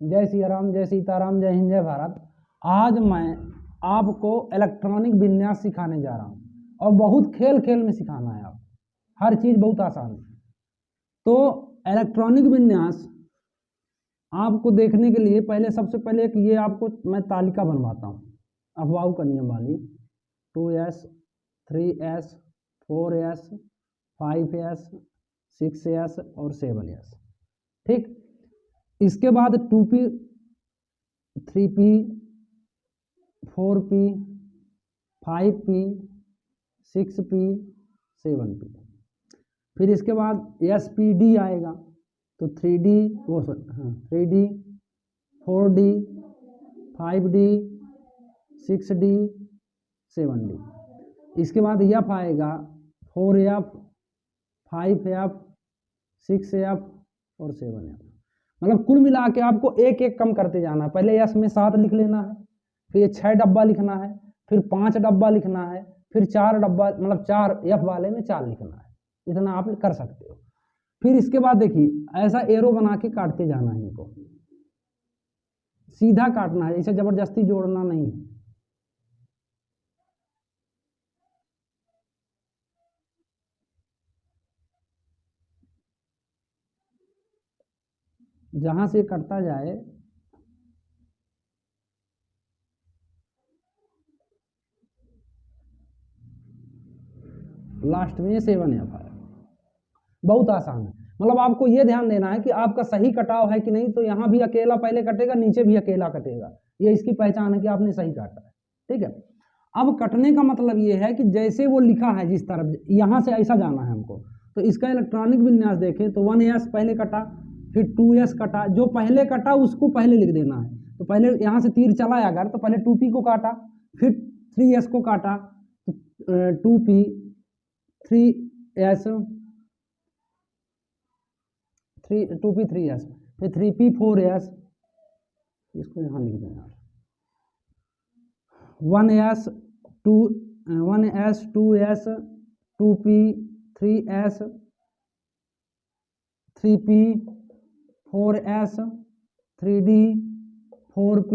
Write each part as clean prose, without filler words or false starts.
जय सिया राम, जय सीताराम, जय हिंद, जय भारत। आज मैं आपको इलेक्ट्रॉनिक विन्यास सिखाने जा रहा हूँ और बहुत खेल खेल में सिखाना है। आप हर चीज़ बहुत आसान है। तो इलेक्ट्रॉनिक विन्यास आपको देखने के लिए पहले सबसे पहले एक ये आपको मैं तालिका बनवाता हूँ अफवाह का नियम वाली 2s 3s 4s 5s 6s और 7s। ठीक, इसके बाद 2p 3p 4p 5p 6p 7p। फिर इसके बाद SPD आएगा तो 3D 3D 4D 5D 6D 7D। इसके बाद F आएगा 4F 5F 6F और 7F। मतलब कुल मिला के आपको एक एक कम करते जाना है। पहले S में 7 लिख लेना है, फिर 6 डब्बा लिखना है, फिर 5 डब्बा लिखना है, फिर 4 डब्बा मतलब 4 F वाले में 4 लिखना है। इतना आप कर सकते हो। फिर इसके बाद देखिए ऐसा एरो बना के काटते जाना है, इनको सीधा काटना है, इसे जबरदस्ती जोड़ना नहीं है। जहां से कटता जाए लास्ट में 7F है। बहुत आसान है। मतलब आपको ये ध्यान देना है कि आपका सही कटाव है कि नहीं। तो यहाँ भी अकेला पहले कटेगा, नीचे भी अकेला कटेगा। ये इसकी पहचान है कि आपने सही काटा है। ठीक है, अब कटने का मतलब ये है कि जैसे वो लिखा है जिस तरफ, यहाँ से ऐसा जाना है हमको। तो इसका इलेक्ट्रॉनिक विन्यास देखें तो 1s पहले कटा, फिर 2s कटा। जो पहले कटा उसको पहले लिख देना है। तो पहले यहाँ से तीर चला अगर तो पहले 2p को काटा, फिर 3s को काटा तो 2p 3s 2p 3s, फिर 3p 4s। इसको यहाँ लिख देना 1s 2s 2p 3s 3p 4s 3d 4p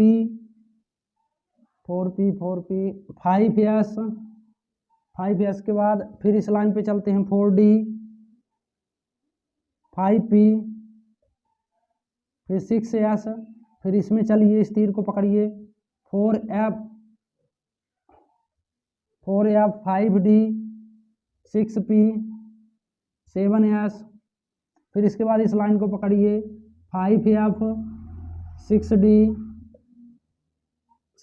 5s के बाद फिर इस लाइन पे चलते हैं 4d 5p फिर 6s, फिर इसमें चलिए इस तीर को पकड़िए 4f 5d 6p 7s। फिर इसके बाद इस लाइन को पकड़िए 5f 6d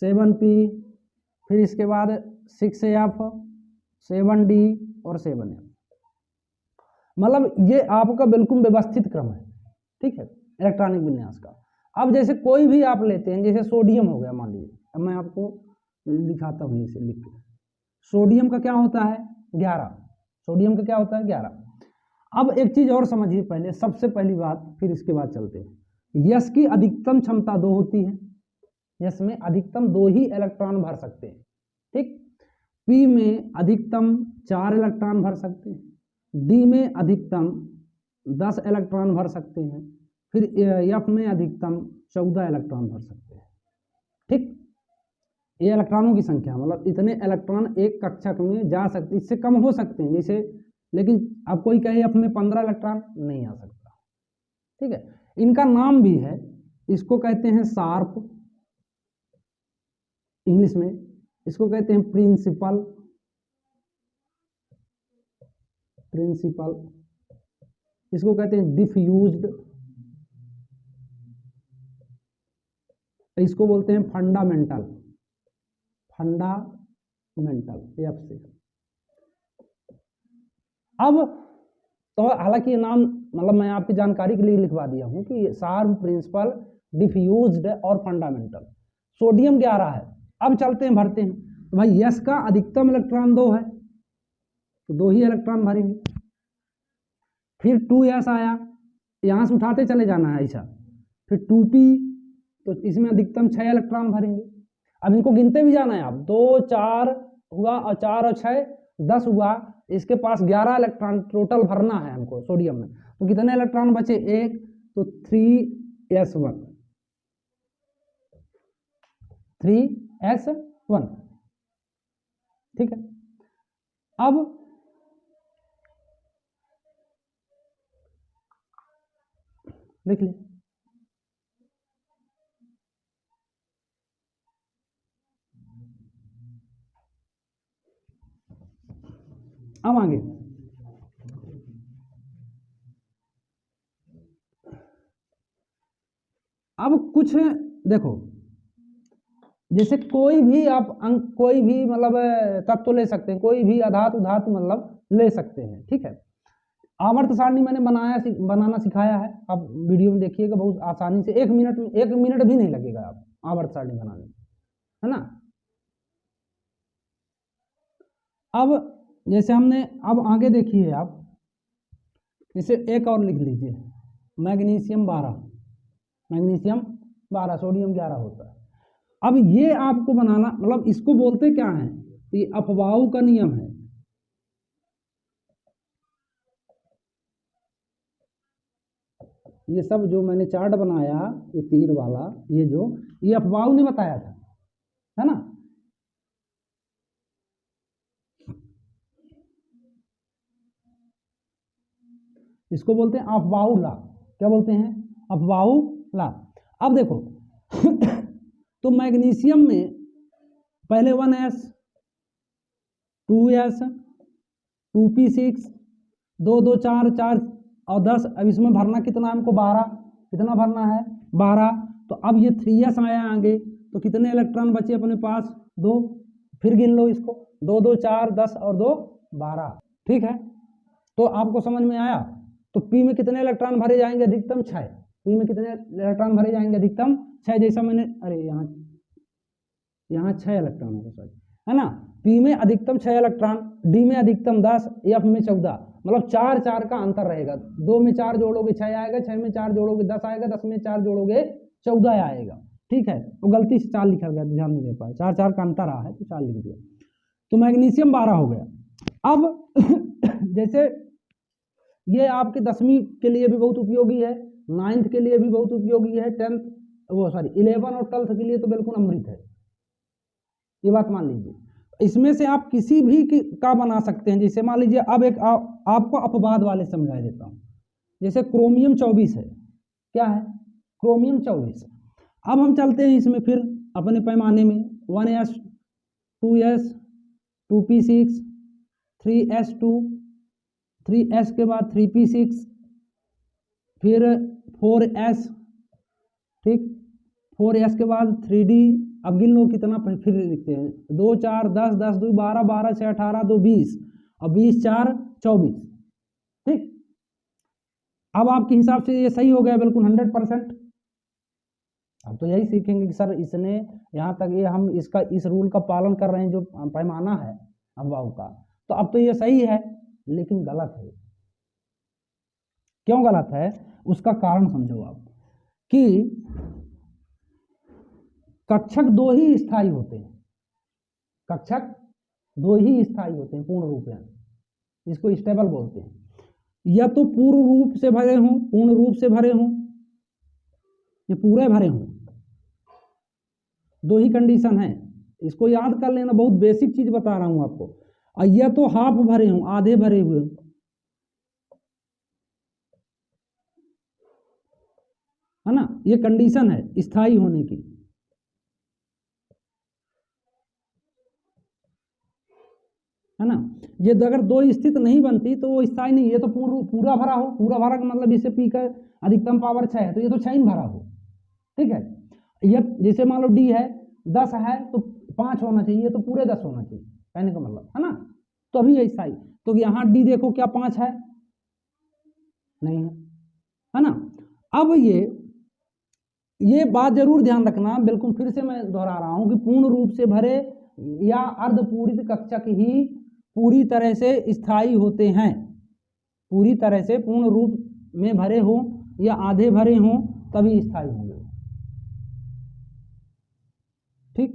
7p, फिर इसके बाद 6f 7d और 7f। मतलब ये आपका बिल्कुल व्यवस्थित क्रम है। ठीक है, इलेक्ट्रॉनिक विन्यास का। अब जैसे कोई भी आप लेते हैं, जैसे सोडियम हो गया मान लीजिए। अब मैं आपको लिखाता हूँ इसे लिख के। सोडियम का क्या होता है 11। सोडियम का क्या होता है 11। अब एक चीज और समझिए पहले, सबसे पहली बात, फिर इसके बाद चलते हैं। यस की अधिकतम क्षमता 2 होती है। यस में अधिकतम 2 ही इलेक्ट्रॉन भर सकते हैं। ठीक, पी में अधिकतम 4 इलेक्ट्रॉन भर सकते हैं, डी में अधिकतम 10 इलेक्ट्रॉन भर सकते हैं, फिर एफ में अधिकतम 14 इलेक्ट्रॉन भर सकते हैं। ठीक, ये इलेक्ट्रॉनों की संख्या, मतलब इतने इलेक्ट्रॉन एक कक्षक में जा सकते, इससे कम हो सकते हैं जैसे, लेकिन अब कोई कहे एफ में 15 इलेक्ट्रॉन नहीं आ सकता। ठीक है, इनका नाम भी है, इसको कहते हैं शार्प इंग्लिश में, इसको कहते हैं प्रिंसिपल, इसको कहते हैं डिफ्यूज्ड, इसको बोलते हैं फंडामेंटल एफ से। अब तो हालांकि ये नाम मतलब मैं आपकी जानकारी के लिए लिखवा दिया हूं कि शार्प, प्रिंसिपल, डिफ्यूज्ड और फंडामेंटल। सोडियम 11 है। अब चलते हैं भरते हैं। तो भाई यस का अधिकतम इलेक्ट्रॉन 2 है तो 2 ही इलेक्ट्रॉन भरेंगे। फिर 2s आया, यहां से उठाते चले जाना है ऐसा। फिर 2p, तो इसमें अधिकतम 6 इलेक्ट्रॉन भरेंगे। अब इनको गिनते भी जाना है आप, 2 4 हुआ और 4 और 6 10 हुआ। इसके पास 11 इलेक्ट्रॉन टोटल भरना है हमको सोडियम में। तो कितने इलेक्ट्रॉन बचे 1, तो 3s1 3s1, ठीक है। अब लिख ली, अब आगे अब कुछ देखो, जैसे कोई भी आप कोई भी मतलब तत्व ले सकते हैं, कोई भी अधातु धातु मतलब ले सकते हैं, ठीक है। आवर्त सारणी मैंने बनाना सिखाया है, आप वीडियो में देखिएगा, बहुत आसानी से 1 मिनट में, 1 मिनट भी नहीं लगेगा आप आवर्त सारणी बनाने में, है ना। अब जैसे हमने, अब आगे देखिए आप, जैसे एक और लिख लीजिए, मैग्नीशियम 12, मैग्नीशियम 12, सोडियम 11 होता है। अब ये आपको बनाना, मतलब इसको बोलते क्या है, ये अफबाऊ का नियम है। ये सब जो मैंने चार्ट बनाया, ये तीर वाला, ये अफबाऊ ने बताया था, है ना। इसको बोलते हैं अफबाऊ ला, क्या बोलते हैं, अफबाऊ ला। अब देखो तो मैग्नीशियम में पहले 1s 2s 2p6 2 2 4 4 और 10, अब इसमें भरना कितना हमको 12, कितना भरना है 12। तो अब ये 3s आया आगे, तो कितने इलेक्ट्रॉन बचे अपने पास, 2, फिर गिन लो इसको, 2 2 4 10 और 2 12, ठीक है। तो आपको समझ में आया। तो p में कितने इलेक्ट्रॉन भरे जाएंगे, अधिकतम 6, p में कितने इलेक्ट्रॉन भरे जाएंगे, अधिकतम 6, जैसा मैंने, अरे यहाँ 6 इलेक्ट्रॉन होगा सॉरी, है ना। p में अधिकतम 6 इलेक्ट्रॉन, d में अधिकतम 10, f में 14, मतलब 4 4 का अंतर रहेगा। 2 में 4 जोड़ोगे 6 आएगा, 6 में 4 जोड़ोगे 10 आएगा, 10 में 4 जोड़ोगे 14 आएगा, ठीक है। तो गलती से 4 लिखा गया, ध्यान नहीं दे पाए, 4 4 का अंतर रहा है तो 4 लिख दिया। तो मैग्नीशियम 12 हो गया। अब जैसे ये आपके 10वीं के लिए भी बहुत उपयोगी है, 9th के लिए भी बहुत उपयोगी है, 10th वो सॉरी 11 और 12th के लिए तो बिल्कुल अमृत है, ये बात मान लीजिए। इसमें से आप किसी भी का बना सकते हैं। जैसे मान लीजिए, अब एक आपको अपवाद वाले समझा देता हूँ। जैसे क्रोमियम 24 है, क्या है, क्रोमियम 24। अब हम चलते हैं इसमें फिर अपने पैमाने में, 1s 2s 2p6 3s2 3s के बाद 3p6 फिर 4s, ठीक, 4s के बाद 3d। अब गिन लो कितना, फिर लिखते हैं, 2 4 10 10 2 12 12 6 18 2 20 और 20 4 24, ठीक। अब आपके हिसाब से ये सही हो गया बिल्कुल 100%। अब तो यही सीखेंगे कि सर इसने यहाँ तक ये हम इसका इस रूल का पालन कर रहे हैं, जो पैमाना है अफवाह का, तो अब तो ये सही है, लेकिन गलत है। क्यों गलत है, उसका कारण समझो आप, कि कक्षक 2 ही स्थायी होते हैं, कक्षक 2 ही स्थायी होते हैं पूर्ण रूप में, इसको स्टेबल बोलते हैं। या तो पूर्ण रूप से भरे हों, पूर्ण रूप से भरे हों, ये पूरे भरे हों, 2 ही कंडीशन है, इसको याद कर लेना, बहुत बेसिक चीज बता रहा हूं आपको। या तो हाफ भरे हों, आधे भरे हुए, है ना, ये कंडीशन है स्थायी होने की, है ना। ये अगर 2 स्थित नहीं बनती तो वो स्थायी नहीं। ये तो पूरा भरा हो, पूरा भरा का मतलब इसे पी का अधिकतम पावर 6 है, तो ये तो 6 ही भरा हो, ठीक है। ये जैसे मान लो डी है 10 है तो 5 होना चाहिए, ये तो पूरे 10 होना चाहिए, कहने का मतलब, है ना, तो अभी ये स्थायी। तो यहाँ डी देखो क्या 5 है, नहीं है ना। अब ये बात जरूर ध्यान रखना, बिल्कुल फिर से मैं दोहरा रहा हूं कि पूर्ण रूप से भरे या अर्धपूरित कक्षक ही पूरी तरह से स्थायी होते हैं, पूरी तरह से पूर्ण रूप में भरे हों या आधे भरे हों तभी स्थायी होंगे, ठीक।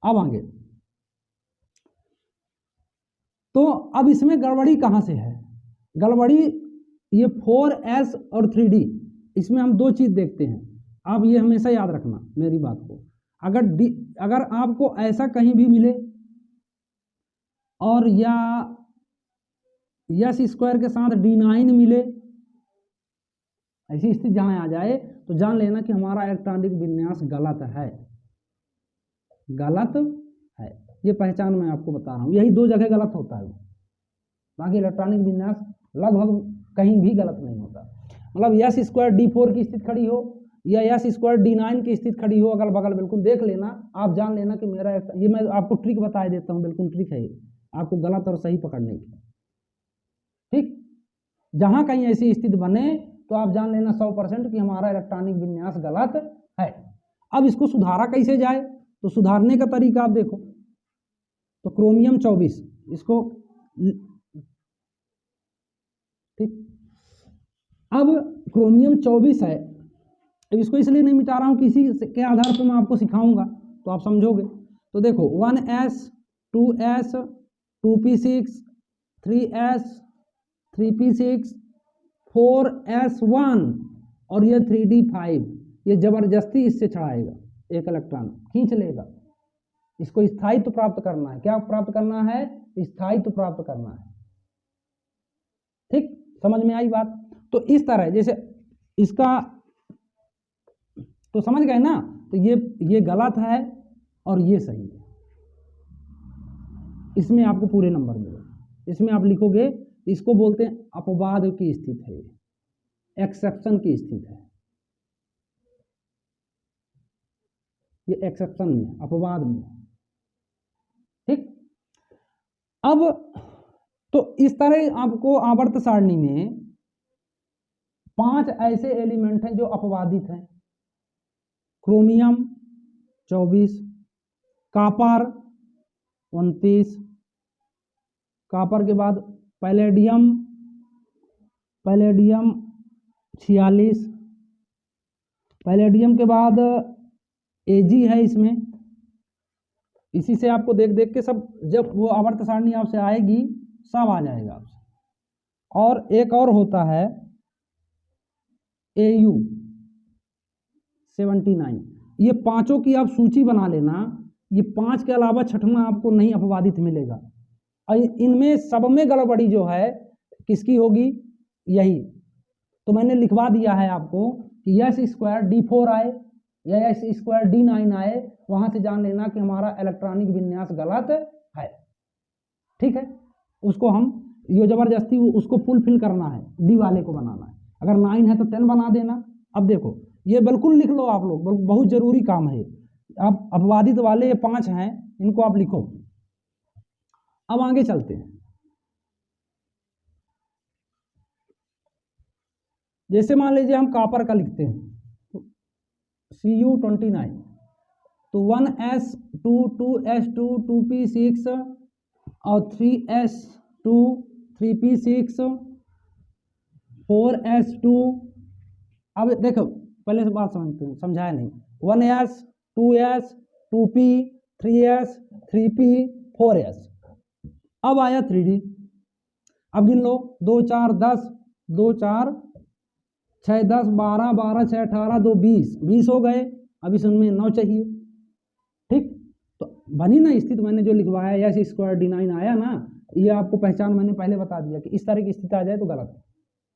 अब आगे, तो अब इसमें गड़बड़ी कहां से है, गड़बड़ी ये 4s और 3d, इसमें हम 2 चीज देखते हैं। आप ये हमेशा याद रखना मेरी बात को। अगर आपको ऐसा कहीं भी मिले और या S स्क्वायर के साथ D9 मिले, ऐसी स्थिति जहां आ जाए तो जान लेना कि हमारा इलेक्ट्रॉनिक विन्यास गलत है, गलत है। ये पहचान मैं आपको बता रहा हूँ, यही 2 जगह गलत होता है, बाकी इलेक्ट्रॉनिक विन्यास लगभग कहीं भी गलत नहीं होता। मतलब S स्क्वायर D4 की स्थिति खड़ी हो या S स्क्वायर D9 की स्थिति खड़ी हो, अगल बगल बिल्कुल देख लेना, आप जान लेना कि मेरा, ये मैं आपको ट्रिक बता देता हूँ, बिल्कुल ट्रिक है ये आपको गलत और सही पकड़ने की। ठीक, जहां कहीं ऐसी स्थिति बने तो आप जान लेना 100% कि हमारा इलेक्ट्रॉनिक विन्यास गलत है। अब इसको सुधारा कैसे जाए, तो सुधारने का तरीका आप देखो, तो क्रोमियम 24 इसको, ठीक, अब क्रोमियम 24 है, अब इसको इसलिए नहीं मिटा रहा हूं, किसी के आधार पर मैं आपको सिखाऊंगा तो आप समझोगे। तो देखो 1s 2s 2p6 3s 3p6 4s1 और ये 3d5, ये जबरदस्ती इससे चढ़ाएगा, एक इलेक्ट्रॉन खींच लेगा। इसको स्थायित्व प्राप्त करना है। क्या प्राप्त करना है? स्थायित्व प्राप्त करना है। ठीक, समझ में आई बात? तो इस तरह जैसे इसका, तो समझ गए ना, तो ये गलत है और ये सही है, इसमें आपको पूरे नंबर मिलेंगे। इसमें आप लिखोगे, इसको बोलते हैं अपवाद की स्थिति है, एक्सेप्शन की स्थिति है, ये एक्सेप्शन में, अपवाद में। ठीक, अब तो इस तरह आपको आवर्त सारणी में 5 ऐसे एलिमेंट हैं जो अपवादित हैं। क्रोमियम 24, कॉपर 29, कॉपर के बाद पैलेडियम 46, पैलेडियम के बाद Ag है इसमें। इसी से आपको देख देख के सब, जब वो आवर्त सारणी आपसे आएगी सब आ जाएगा आपसे। और एक और होता है Au 79, ये पांचों की आप सूची बना लेना, ये 5 के अलावा छठवां आपको नहीं अपवादित मिलेगा। और इनमें सब में गड़बड़ी जो है किसकी होगी? यही तो मैंने लिखवा दिया है आपको कि S स्क्वायर D4 आए या S स्क्वायर D9 आए, वहां से जान लेना कि हमारा इलेक्ट्रॉनिक विन्यास गलत है। ठीक है, उसको हम ये जबरदस्ती उसको फुलफिल करना है, डी वाले को बनाना है। अगर 9 है तो 10 बना देना। अब देखो ये बिल्कुल लिख लो आप लोग, बहुत जरूरी काम है। आप अपवादित वाले ये 5 हैं, इनको आप लिखो। अब आगे चलते हैं। जैसे मान लीजिए हम कॉपर का लिखते हैं Cu29, तो 1s2 2s2 2p6 और 3s2 3p6 4s2। अब देखो पहले से बात समझते हैं, समझाया नहीं। 1s 2s 2p 3s 3p 4s। अब आया 3d, अब गिन लो 2 4 10 2 4 6 10 12 12 6 18 2 20 हो गए। अब इसमें 9 चाहिए। ठीक, तो बनी ना स्थिति, मैंने जो लिखवाया S स्क्वायर D9 आया ना, ये आपको पहचान मैंने पहले बता दिया कि इस तरह की स्थिति आ जाए तो गलत,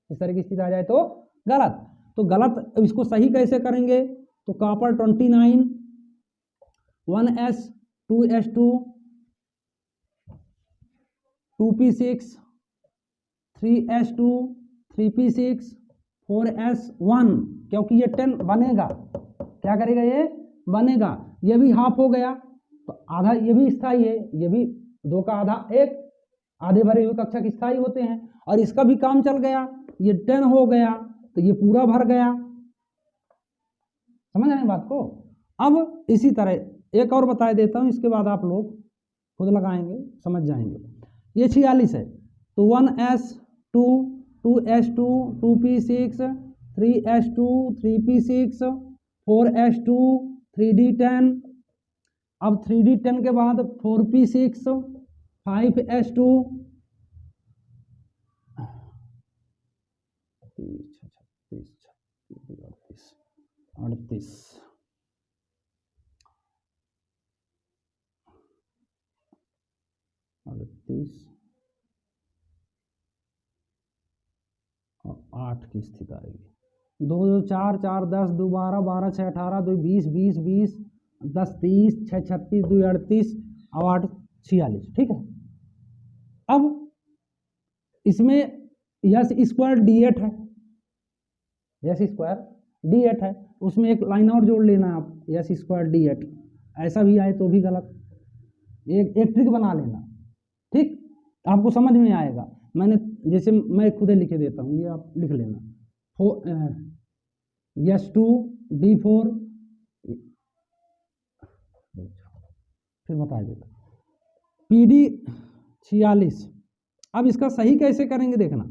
इस तरह की स्थिति आ जाए तो गलत। तो गलत इसको सही कैसे करेंगे? तो copper 29 1s 2s2 2p6 3s2 3p6 4s1, क्योंकि ये 10 बनेगा, क्या करेगा? ये बनेगा। ये भी हाफ हो गया तो आधा, ये भी स्थायी है, ये भी 2 का आधा 1, आधे भरे हुए कक्षक स्थायी होते हैं। और इसका भी काम चल गया, ये 10 हो गया तो ये पूरा भर गया। समझ आए बात को? अब इसी तरह एक और बता देता हूं, इसके बाद आप लोग खुद लगाएंगे, समझ जाएंगे। ये 46 है, तो 1s2 2s2 2p6 3s2 3p6 4s2 3d10। अब 3d10 के बाद 4p6 5s2 36 38 38 और 8 की स्थिति आएगी। 2 2 4 4 10 2 12 12 6 18 2 20 20 20 10 30 6 36 2 38 और 8 46। ठीक है, अब इसमें यस स्क्वायर D8 है, यस स्क्वायर D8 है, उसमें एक लाइन और जोड़ लेना आप, यस स्क्वायर D8। ऐसा भी आए तो भी गलत, एक ट्रिक बना लेना। ठीक, आपको समझ में आएगा। मैंने जैसे मैं खुद ही लिखे देता हूँ, ये आप लिख लेना। S2 D4 फिर बता देता PD 46। अब इसका सही कैसे करेंगे देखना,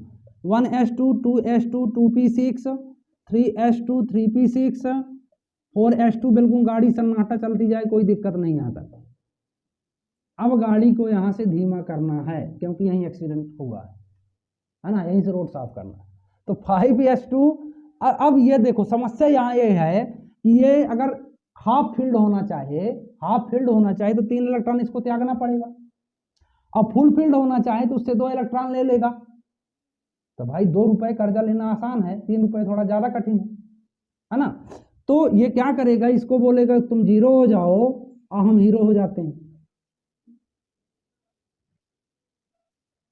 1S2 2S2 2P6 3S2 3P6 4S2, बिल्कुल गाड़ी सन्नाटा चलती जाए, कोई दिक्कत नहीं आता। अब गाड़ी को यहाँ से धीमा करना है क्योंकि यहीं एक्सीडेंट हुआ है ना, यहीं से रोड साफ करना है। तो 5S2। अब ये देखो समस्या यहाँ ये है कि ये अगर हाफ फील्ड होना चाहे तो 3 इलेक्ट्रॉन इसको त्यागना पड़ेगा, और फुल फील्ड होना चाहे तो उससे 2 इलेक्ट्रॉन ले लेगा। तो भाई 2 रुपए कर्जा लेना आसान है, 3 रुपए थोड़ा ज्यादा कठिन है ना। तो ये क्या करेगा, इसको बोलेगा तुम 0 हो जाओ और हम हीरो हो जाते हैं।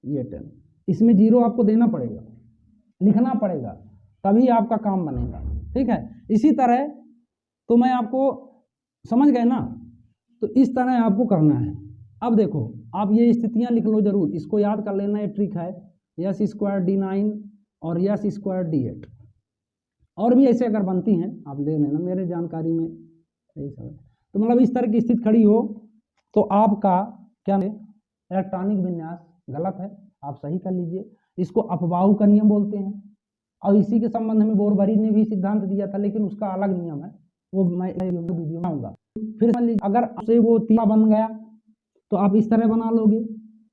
ये 10, इसमें 0 आपको देना पड़ेगा, लिखना पड़ेगा, तभी आपका काम बनेगा। ठीक है, इसी तरह तो मैं आपको समझ गए ना, तो इस तरह आपको करना है। अब देखो आप ये स्थितियां लिख लो जरूर, इसको याद कर लेना, ये ट्रिक है। यस स्क्वायर D9 और यस स्क्वायर D8, और भी ऐसे अगर बनती हैं आप देख लेना, मेरे जानकारी में यही सब है। तो मतलब इस तरह की स्थिति खड़ी हो तो आपका क्या है, इलेक्ट्रॉनिक विन्यास गलत है, आप सही कर लीजिए। इसको अपवाहु का नियम बोलते हैं, और इसी के संबंध में बोरबरी ने भी सिद्धांत दिया था, लेकिन उसका अलग नियम है, वो मैं वीडियो में आऊंगा। फिर अगर आपसे वो 3 बन गया तो आप इस तरह बना लोगे,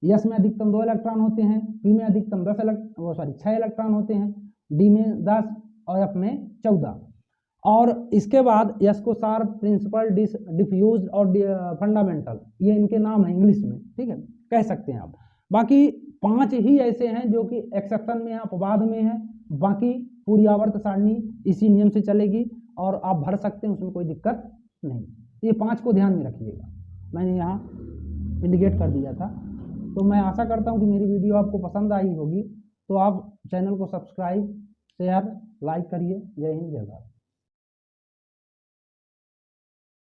यस में अधिकतम 2 इलेक्ट्रॉन होते हैं, पी में अधिकतम 6 इलेक्ट्रॉन होते हैं, डी में 10 और एफ में 14। और इसके बाद यस को सार, प्रिंसिपल, डिफ्यूज और फंडामेंटल, ये इनके नाम है इंग्लिश में। ठीक है, कह सकते हैं आप। बाकी 5 ही ऐसे हैं जो कि एक्सेप्शन में है, अपवाद में है, बाकी पूरी आवर्त सारणी इसी नियम से चलेगी और आप भर सकते हैं, उसमें कोई दिक्कत नहीं। ये 5 को ध्यान में रखिएगा, मैंने यहाँ इंडिकेट कर दिया था। तो मैं आशा करता हूँ कि मेरी वीडियो आपको पसंद आई होगी, तो आप चैनल को सब्सक्राइब, शेयर, लाइक करिए। जय हिंद, जय भारत।